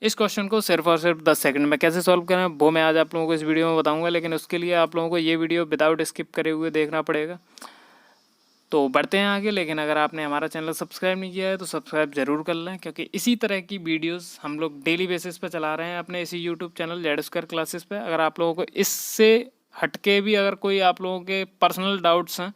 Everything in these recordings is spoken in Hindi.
इस क्वेश्चन को सिर्फ और सिर्फ 10 सेकंड में कैसे सॉल्व करें वो मैं आज आप लोगों को इस वीडियो में बताऊंगा, लेकिन उसके लिए आप लोगों को ये वीडियो विदाउट स्किप करे हुए देखना पड़ेगा। तो बढ़ते हैं आगे, लेकिन अगर आपने हमारा चैनल सब्सक्राइब नहीं किया है तो सब्सक्राइब ज़रूर कर लें, क्योंकि इसी तरह की वीडियोस हम लोग डेली बेसिस पे चला रहे हैं अपने इसी यूट्यूब चैनल जेड² क्लासेस पे। अगर आप लोगों को इससे हटके भी अगर कोई आप लोगों के पर्सनल डाउट्स हैं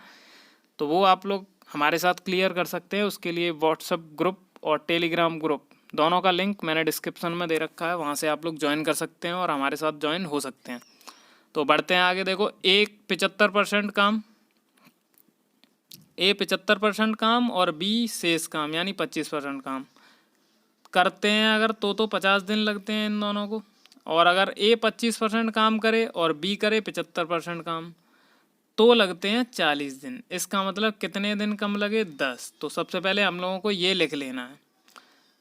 तो वो आप लोग हमारे साथ क्लियर कर सकते हैं। उसके लिए व्हाट्सएप ग्रुप और टेलीग्राम ग्रुप दोनों का लिंक मैंने डिस्क्रिप्शन में दे रखा है, वहाँ से आप लोग ज्वाइन कर सकते हैं और हमारे साथ ज्वाइन हो सकते हैं। तो बढ़ते हैं आगे। देखो, A 75% काम, A 75% काम और B शेष काम यानी 25% काम करते हैं अगर तो 50 दिन लगते हैं इन दोनों को। और अगर A 25% काम करे और B करे 75% काम तो लगते हैं 40 दिन। इसका मतलब कितने दिन कम लगे? 10। तो सबसे पहले हम लोगों को ये लिख लेना है।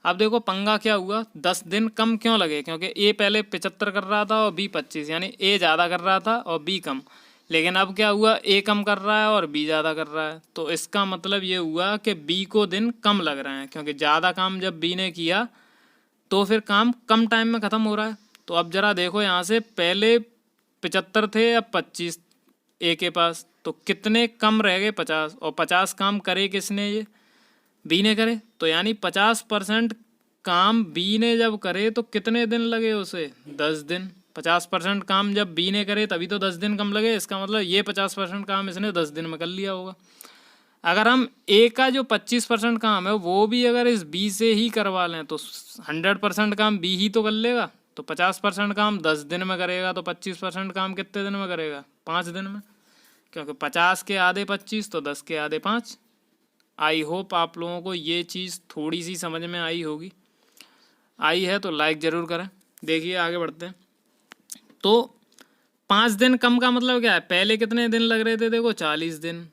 अब देखो पंगा क्या हुआ, 10 दिन कम क्यों लगे? क्योंकि A पहले 75 कर रहा था और B 25, यानी A ज़्यादा कर रहा था और B कम। लेकिन अब क्या हुआ, A कम कर रहा है और B ज़्यादा कर रहा है। तो इसका मतलब ये हुआ कि B को दिन कम लग रहे हैं, क्योंकि ज़्यादा काम जब B ने किया तो फिर काम कम टाइम में ख़त्म हो रहा है। तो अब ज़रा देखो यहाँ से, पहले 75 थे अब 25 A के पास, तो कितने कम रह गए? 50। और 50 काम करे किसने? ये B ने करे। तो यानी 50% काम B ने जब करे तो कितने दिन लगे उसे? 10 दिन। 50% काम जब B ने करे तभी तो 10 दिन कम लगे। इसका मतलब ये 50% काम इसने 10 दिन में कर लिया होगा। अगर हम A का जो 25% काम है वो भी अगर इस B से ही करवा लें तो 100% काम B ही तो कर लेगा। तो 50% काम 10 दिन में करेगा तो 25% काम कितने दिन में करेगा? 5 दिन में, क्योंकि 50 के आधे 25 तो 10 के आधे 5। आई होप आप लोगों को ये चीज़ थोड़ी सी समझ में आई होगी। आई है तो लाइक ज़रूर करें। देखिए आगे बढ़ते हैं। तो 5 दिन कम का मतलब क्या है? पहले कितने दिन लग रहे थे? देखो 40 दिन।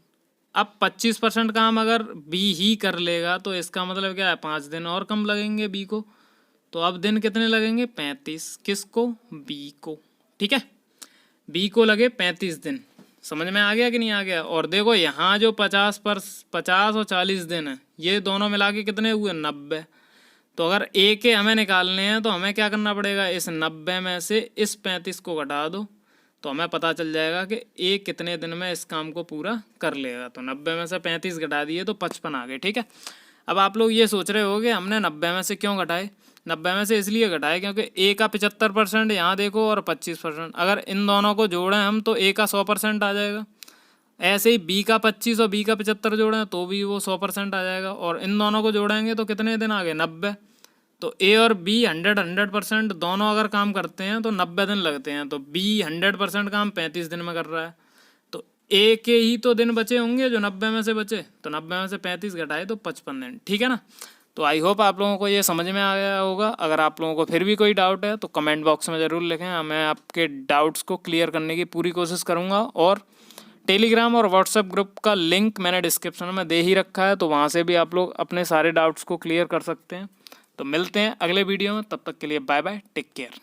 अब 25% काम अगर B ही कर लेगा तो इसका मतलब क्या है? 5 दिन और कम लगेंगे B को। तो अब दिन कितने लगेंगे? 35। किसको? B को। ठीक है, B को लगे 35 दिन। समझ में आ गया कि नहीं आ गया? और देखो यहाँ जो 50 और 40 दिन है, ये दोनों मिला के कितने हुए? 90। तो अगर A के हमें निकालने हैं तो हमें क्या करना पड़ेगा? इस 90 में से इस 35 को घटा दो तो हमें पता चल जाएगा कि A कितने दिन में इस काम को पूरा कर लेगा। तो 90 में से 35 घटा दिए तो 55 आ गए। ठीक है, अब आप लोग ये सोच रहे होगे हमने 90 में से क्यों घटाए? 90 में से इसलिए घटाए क्योंकि A का 75% यहाँ देखो और 25%, अगर इन दोनों को जोड़ें हम तो A का 100% आ जाएगा। ऐसे ही B का 25 और B का 75 जोड़ें तो भी वो 100% आ जाएगा। और इन दोनों को जोड़ेंगे तो कितने दिन आ गए? 90। तो A और B 100% दोनों अगर काम करते हैं तो 90 दिन लगते हैं। तो B 100% काम 35 दिन में कर रहा है। तो A के ही तो दिन बचे होंगे जो 90 में से बचे, तो 90 में से 35 घटाए तो 55 दिन। ठीक है ना? तो आई होप आप लोगों को ये समझ में आ गया होगा। अगर आप लोगों को फिर भी कोई डाउट है तो कमेंट बॉक्स में ज़रूर लिखें, मैं आपके डाउट्स को क्लियर करने की पूरी कोशिश करूँगा। और टेलीग्राम और व्हाट्सएप ग्रुप का लिंक मैंने डिस्क्रिप्शन में दे ही रखा है, तो वहाँ से भी आप लोग अपने सारे डाउट्स को क्लियर कर सकते हैं। तो मिलते हैं अगले वीडियो में, तब तक के लिए बाय बाय, टेक केयर।